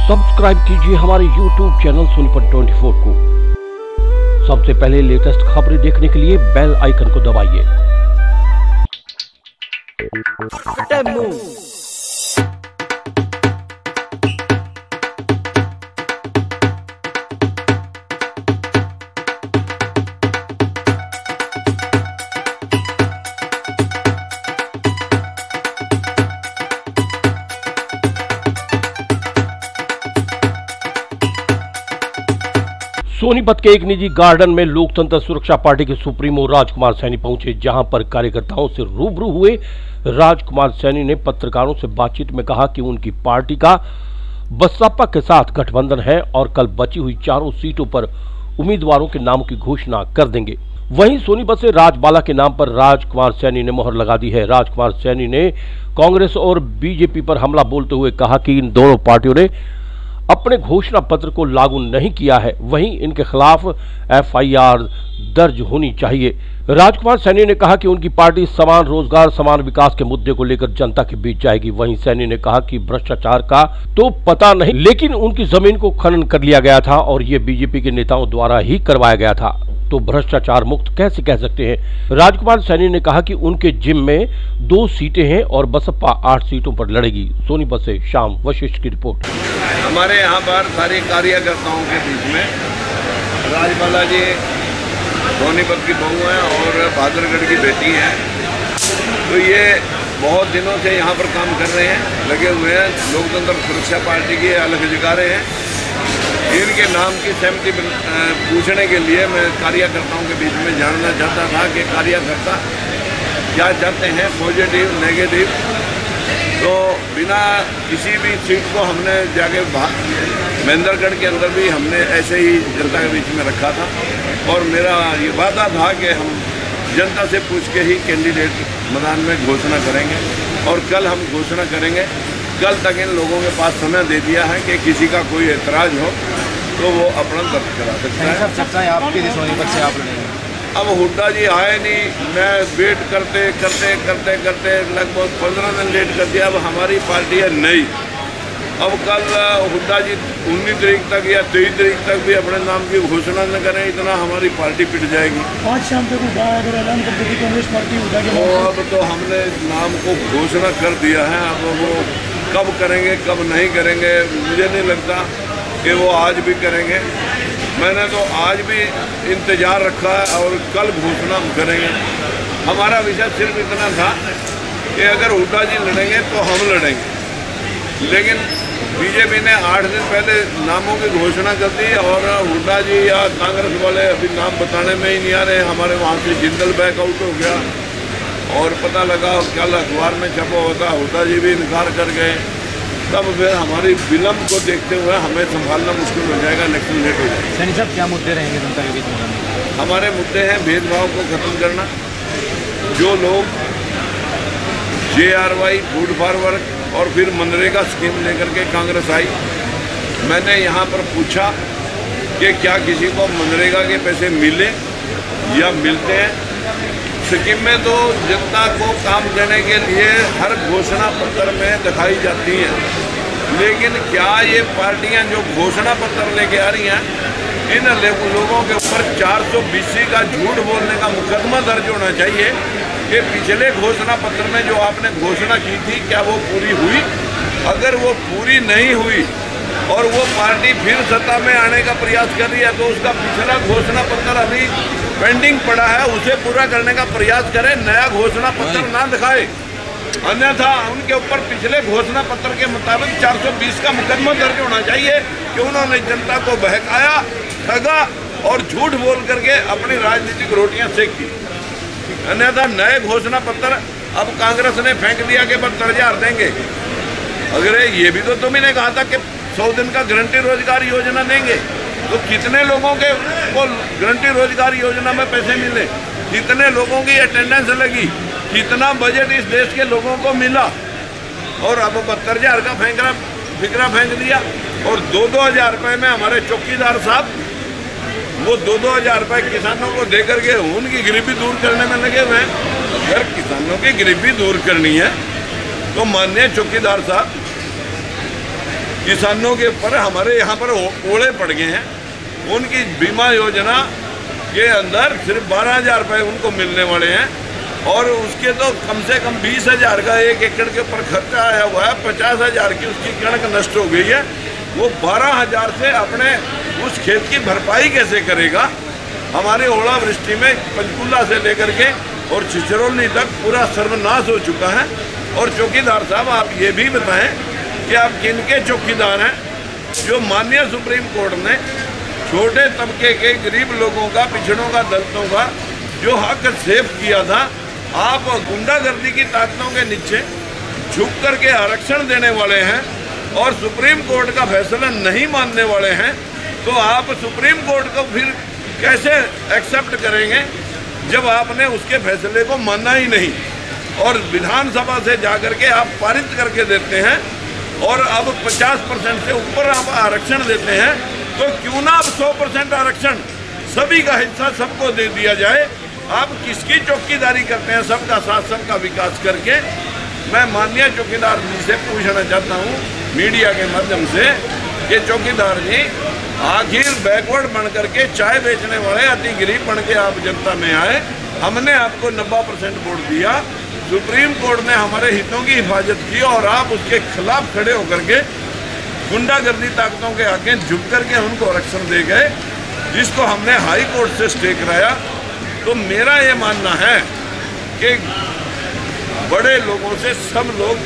Subscribe कीजिए हमारे YouTube channel Sonipat 24 को। सबसे पहले लेटेस्ट खबरें देखने के लिए बेल आइकन को दबाइए। सोनीपत के एक निजी गार्डन में लोकतंत्र सुरक्षा पार्टी के सुप्रीमो राजकुमार सैनी पहुंचे, जहां पर कार्यकर्ताओं से रूबरू हुए। राजकुमार सैनी ने पत्रकारों से बातचीत में कहा कि उनकी पार्टी का बसपा के साथ गठबंधन है और कल बची हुई चारों सीटों पर उम्मीदवारों के नामों की घोषणा कर देंगे। वहीं सोनीपत से राजबाला के नाम पर राजकुमार सैनी ने मोहर लगा दी है। राजकुमार सैनी ने कांग्रेस और बीजेपी पर हमला बोलते हुए कहा कि इन दोनों पार्टियों ने अपने घोषणा पत्र को लागू नहीं किया है, वहीं इनके खिलाफ FIR दर्ज होनी चाहिए। राजकुमार सैनी ने कहा कि उनकी पार्टी समान रोजगार समान विकास के मुद्दे को लेकर जनता के बीच जाएगी। वहीं सैनी ने कहा कि भ्रष्टाचार का तो पता नहीं, लेकिन उनकी जमीन को खनन कर लिया गया था और ये बीजेपी के नेताओं द्वारा ही करवाया गया था, तो भ्रष्टाचार मुक्त कैसे कह सकते हैं। राजकुमार सैनी ने कहा कि उनके जिम में 2 सीटें हैं और बसपा 8 सीटों पर लड़ेगी। सोनीपत से श्याम वशिष्ठ की रिपोर्ट। हमारे यहाँ पर सारे कार्यकर्ताओं के बीच में राजबाला जी सोनीपत की बहू हैं और बहादुरगढ़ की बेटी हैं, तो ये बहुत दिनों से यहाँ पर काम कर रहे हैं, लगे हुए हैं। लोकतंत्र सुरक्षा पार्टी के अलग जगा रहे हैं। इनके नाम की सहमति पूछने के लिए मैं कार्यकर्ताओं के बीच में जानना चाहता था कि कार्यकर्ता क्या चाहते हैं, पॉजिटिव नेगेटिव। तो बिना किसी भी सीट को हमने जाके महेंद्रगढ़ के अंदर भी हमने ऐसे ही जनता के बीच में रखा था और मेरा ये वादा था कि हम जनता से पूछ के ही कैंडिडेट मैदान में घोषणा करेंगे और कल हम घोषणा करेंगे। कल तक इन लोगों के पास समय दे दिया है कि किसी का कोई एतराज़ हो तो वो अपना दर्ज करा सकता है। चर्चाएं आपके सोनीपत से आप लड़ेंगे। अब हुड्डा जी आए नहीं, मैं वेट करते करते करते करते लगभग 15 दिन लेट कर दिया। अब हमारी पार्टी है नई, अब कल हुड्डा जी 19 तारीख तक या 23 तारीख तक भी अपने नाम की घोषणा न करें, इतना हमारी पार्टी पिट जाएगी। 5 शाम तक हुड्डा अगर ऐलान कर देगी कांग्रेस पार्टी हुड्डा के तो अब तो हमने नाम को घोषणा कर दिया है। अब वो कब करेंगे कब नहीं करेंगे मुझे नहीं लगता कि वो आज भी करेंगे। मैंने तो आज भी इंतज़ार रखा है और कल घोषणा हम करेंगे। हमारा विषय सिर्फ इतना था कि अगर हुड्डा जी लड़ेंगे तो हम लड़ेंगे, लेकिन बीजेपी ने 8 दिन पहले नामों की घोषणा कर दी और हुड्डा जी या कांग्रेस वाले अभी नाम बताने में ही नहीं आ रहे। हमारे वहाँ से जिंदल बैकआउट हो गया और पता लगा कल अखबार में छपा होता हुड्डा जी भी इनकार कर गए। तब फिर हमारी विलम्ब को देखते हुए हमें संभालना मुश्किल हो जाएगा, इलेक्शन लेट हो जाएगा। सैनी साहब क्या मुद्दे रहेंगे जनता के बीच में? हमारे मुद्दे हैं भेदभाव को खत्म करना। जो लोग JRY फूड फॉर वर्क और फिर मनरेगा स्कीम लेकर के कांग्रेस आई, मैंने यहाँ पर पूछा कि क्या किसी को मनरेगा के पैसे मिले या मिलते हैं। स्कीम में तो जनता को काम देने के लिए हर घोषणा पत्र में दिखाई जाती हैं, लेकिन क्या ये पार्टियां जो घोषणा पत्र लेके आ रही हैं, इन लोगों के ऊपर 420 का झूठ बोलने का मुकदमा दर्ज होना चाहिए कि पिछले घोषणा पत्र में जो आपने घोषणा की थी क्या वो पूरी हुई। अगर वो पूरी नहीं हुई और वो पार्टी फिर सत्ता में आने का प्रयास कर रही है तो उसका पिछला घोषणा पत्र अभी पेंडिंग पड़ा है, उसे पूरा करने का प्रयास करें, नया घोषणा पत्र ना दिखाए। अन्यथा उनके ऊपर पिछले घोषणा पत्र के मुताबिक 420 का मुकदमा दर्ज होना चाहिए कि उन्होंने जनता को बहकाया, ठगा और झूठ बोल करके अपनी राजनीतिक रोटियां सेकी। अन्यथा नए घोषणा पत्र अब कांग्रेस ने फेंक दिया कि बस 10,000 देंगे। अगर ये भी तो तुम ही ने कहा था कि 100 दिन का गारंटी रोजगार योजना देंगे, तो कितने लोगों के को गारंटी रोजगार योजना में पैसे मिले, कितने लोगों की अटेंडेंस लगी, कितना बजट इस देश के लोगों को मिला। और अब 72,000 का फिकरा फेंक दिया और 2-2 हज़ार रुपये में हमारे चौकीदार साहब वो 2-2 हज़ार रुपये किसानों को दे करके उनकी गरीबी दूर करने में लगे हुए हैं। अगर किसानों की गरीबी दूर करनी है तो माननीय चौकीदार साहब किसानों के ऊपर हमारे यहाँ पर ओले पड़ गए हैं। उनकी बीमा योजना के अंदर सिर्फ 12,000 रुपये उनको मिलने वाले हैं और उसके तो कम से कम 20,000 का 1 एकड़ के ऊपर खर्चा आया हुआ है। 50,000 की उसकी कणक नष्ट हो गई है। वो 12,000 से अपने उस खेत की भरपाई कैसे करेगा? हमारे ओलावृष्टि में पंचकुला से लेकर के और छिछरौली तक पूरा सर्वनाश हो चुका है। और चौकीदार साहब, आप ये भी बताएं कि आप किनके चौकीदार हैं? जो माननीय सुप्रीम कोर्ट ने छोटे तबके के गरीब लोगों का, पिछड़ों का, दलितों का जो हक सेव किया था, आप गुंडागर्दी की ताकतों के नीचे झुक करके आरक्षण देने वाले हैं और सुप्रीम कोर्ट का फैसला नहीं मानने वाले हैं। तो आप सुप्रीम कोर्ट को फिर कैसे एक्सेप्ट करेंगे जब आपने उसके फैसले को माना ही नहीं और विधानसभा से जाकर के आप पारित करके देते हैं और अब 50% से ऊपर आप आरक्षण देते हैं। तो क्यों ना अब 100% आरक्षण सभी का हिस्सा सबको दे दिया जाए? आप किसकी चौकीदारी करते हैं? सबका साथ, सबका विकास करके। मैं माननीय चौकीदार जी से पूछना चाहता हूँ मीडिया के माध्यम से कि चौकीदार जी, आखिर बैकवर्ड बन करके चाय बेचने वाले अति गरीब बन के आप जनता में आए। हमने आपको 90% वोट दिया, सुप्रीम कोर्ट ने हमारे हितों की हिफाजत की और आप उसके खिलाफ खड़े होकर के गुंडागर्दी ताकतों के आगे झुक करके उनको आरक्षण दे गए, जिसको हमने हाई कोर्ट से स्टे कराया। तो मेरा ये मानना है कि बड़े लोगों से सब लोग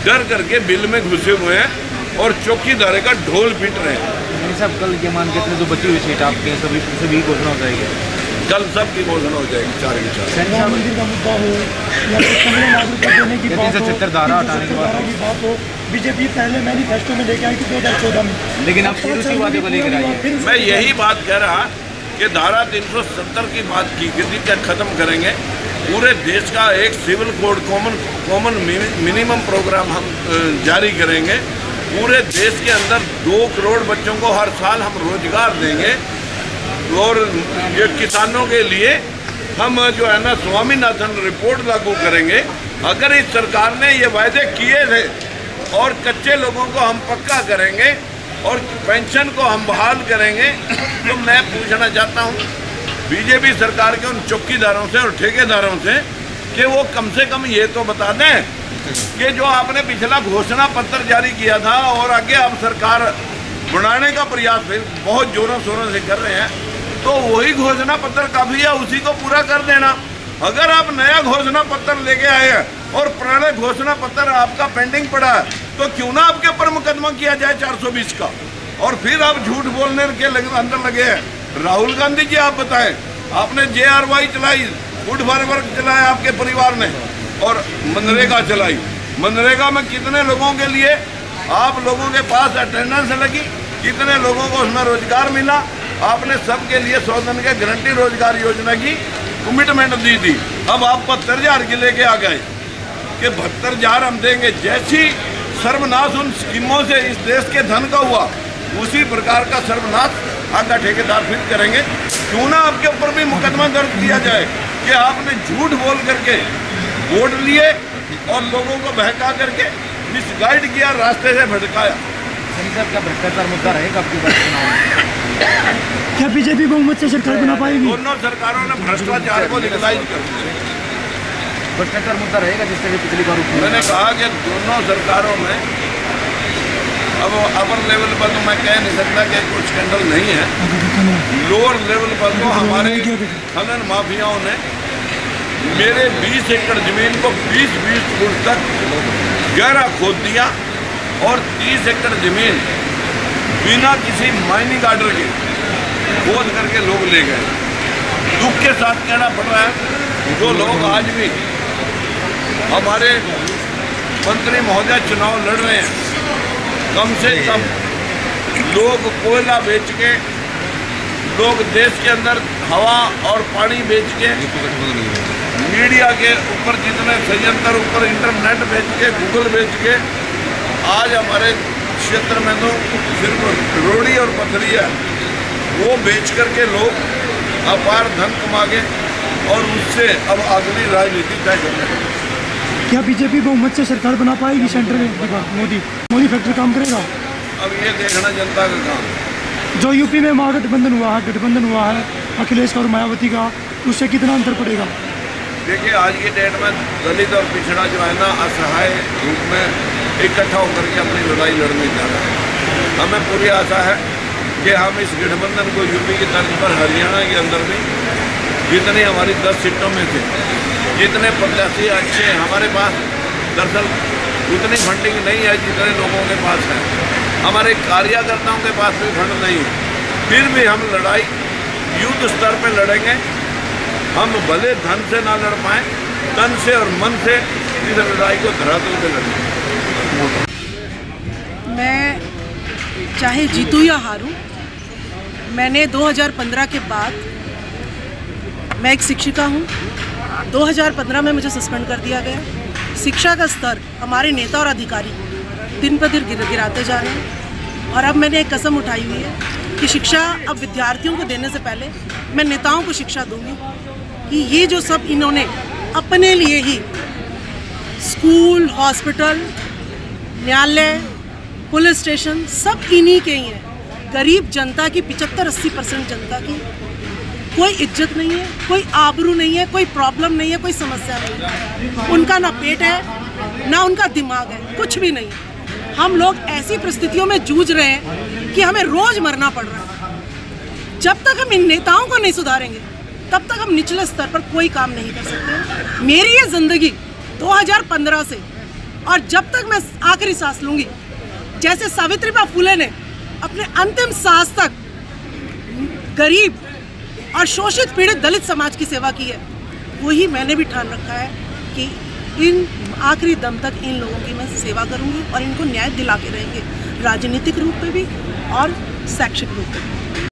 डर करके बिल में घुसे हुए हैं और चौकीदारे का ढोल पीट रहे हैं। साहब, कल के मान के जो बची हुई सीट आपके सभी घोषणा हो जाएगी? कल सबकी घोषणा हो जाएगी, 4 के 4। राम मंदिर का मुद्दा हो या 15 लाख रुपये देने की बात हो, 370 धारा हटाने की बात हो, बीजेपी पहले मैनिफेस्टो में लेके आई थी 2014 में, लेकिन अब फिर उसी वादे को लेकर आई है। मैं यही बात कह रहा कि धारा 370 की बात की थी क्या खत्म करेंगे। पूरे देश का एक civil code common minimum programme हम जारी करेंगे। पूरे देश के अंदर 2 करोड़ बच्चों को हर साल हम रोजगार देंगे और ये किसानों के लिए हम जो है ना स्वामीनाथन रिपोर्ट लागू करेंगे। अगर इस सरकार ने ये वायदे किए थे और कच्चे लोगों को हम पक्का करेंगे और पेंशन को हम बहाल करेंगे, तो मैं पूछना चाहता हूँ बीजेपी सरकार के उन चौकीदारों से और ठेकेदारों से कि वो कम से कम ये तो बता दें कि जो आपने पिछला घोषणा पत्र जारी किया था और आगे आप सरकार बनाने का प्रयास फिर बहुत जोरों शोरों से कर रहे हैं, तो वही घोषणा पत्र काफी है, उसी को पूरा कर देना। अगर आप नया घोषणा पत्र लेके आए हैं और पुराना घोषणा पत्र आपका पेंडिंग पड़ा है, तो क्यों ना आपके ऊपर मुकदमा किया जाए 420 का। और फिर आप झूठ बोलने के अंदर लगे हैं। राहुल गांधी जी, आप बताएं, आपने JRY चलाई, फूड फॉर वर्क चलाया आपके परिवार ने और मनरेगा चलाई। मनरेगा में कितने लोगों के लिए आप लोगों के पास अटेंडेंस लगी, कितने लोगों को उसमें रोजगार मिला? आपने सबके लिए 100 दिन के गारंटी रोजगार योजना की कमिटमेंट दी थी। अब आप 72,000 की लेके आ गए कि 72,000 हम देंगे। जैसी सर्वनाश उन स्कीमों से इस देश के धन का हुआ, उसी प्रकार का सर्वनाश आगा ठेकेदार फिर करेंगे। क्यों ना आपके ऊपर भी मुकदमा दर्ज किया जाए कि आपने झूठ बोल करके वोट लिए और लोगों को बहका करके मिसगाइड किया, रास्ते से भटकाया। का भ्रष्टाचार मुद्दा रहेगा आपकी बात सुनाओ। क्या बीजेपी बहुमत से सरकार बना पाएगी? दोनों सरकारों ने भ्रष्टाचार को लीगलाइज कर दिया। भ्रष्टाचार मुद्दा रहेगा जिस तरह पिछली बार मैंने कहा कि दोनों सरकारों में अब अपर लेवल पर तो मैं कह नहीं सकता कि कुछ स्कैंडल नहीं है, लोअर लेवल पर तो हमारे खनन माफियाओं ने मेरे 20 एकड़ जमीन को 20-20 फुट तक गहरा खोद दिया और 30 एकड़ जमीन बिना किसी माइनिंग आर्डर के खोद करके लोग ले गए। दुख के साथ कहना पड़ रहा है, जो लोग आज भी हमारे मंत्री महोदय चुनाव लड़ रहे हैं, कम से कम लोग कोयला बेच के, लोग देश के अंदर हवा और पानी बेच के, मीडिया के ऊपर जितने संयंत्र ऊपर इंटरनेट बेच के, गूगल बेच के, आज हमारे क्षेत्र में तो सिर्फ रोड़ी और पथरी है, वो बेच करके लोग अपार धन कमा गए और उससे अब अगली राजनीति तय करने। क्या बीजेपी बहुमत से सरकार बना पाएगी सेंटर में? मोदी फैक्टर काम करेगा? अब ये देखना जनता का काम है। जो यूपी में महागठबंधन हुआ है अखिलेश और मायावती का, उससे कितना अंतर पड़ेगा? देखिए, आज की डेट में दलित और पिछड़ा जो है ना, असहाय रूप में इकट्ठा होकर के अपनी लड़ाई लड़ने जा रहा है। हमें पूरी आशा है कि हम इस गठबंधन को यूपी की तर्ज पर हरियाणा के अंदर भी जितनी हमारी 10 सीटों में से जितने प्रत्याशी अच्छे हैं हमारे पास, दरअसल उतनी फंडिंग नहीं है जितने लोगों के पास है। हमारे कार्यकर्ताओं के पास भी फंड नहीं है, फिर भी हम लड़ाई युद्ध स्तर पर लड़ेंगे। हम भले धन से ना लड़ पाएं, तन से और मन से इस लड़ाई को धरातल पे लड़ेंगे। मैं चाहे जीतूं या हारूं, मैंने 2015 के बाद, मैं एक शिक्षिका हूं, 2015 में मुझे सस्पेंड कर दिया गया। शिक्षा का स्तर हमारे नेता और अधिकारी दिन पर दिन गिराते जा रहे हैं और अब मैंने एक कसम उठाई हुई है कि शिक्षा अब विद्यार्थियों को देने से पहले मैं नेताओं को शिक्षा दूंगी कि ये जो सब इन्होंने अपने लिए ही स्कूल, हॉस्पिटल, न्यायालय, पुलिस स्टेशन सब इन्हीं के ही हैं। गरीब जनता की 75-80% जनता की कोई इज्जत नहीं है, कोई आबरू नहीं है, कोई प्रॉब्लम नहीं है, कोई समस्या नहीं है। उनका ना पेट है ना उनका दिमाग है, कुछ भी नहीं है। हम लोग ऐसी परिस्थितियों में जूझ रहे हैं कि हमें रोज मरना पड़ रहा है। जब तक हम इन नेताओं को नहीं सुधारेंगे तब तक हम निचले स्तर पर कोई काम नहीं कर सकते। मेरी ये जिंदगी 2015 से और जब तक मैं आखिरी सांस लूंगी, जैसे सावित्रीबाई फुले ने अपने अंतिम सांस तक गरीब और शोषित पीड़ित दलित समाज की सेवा की है, वही मैंने भी ठान रखा है कि इन आखिरी दम तक इन लोगों की मैं सेवा करूंगी और इनको न्याय दिला के रहेंगे, राजनीतिक रूप में भी और शैक्षिक रूप में भी।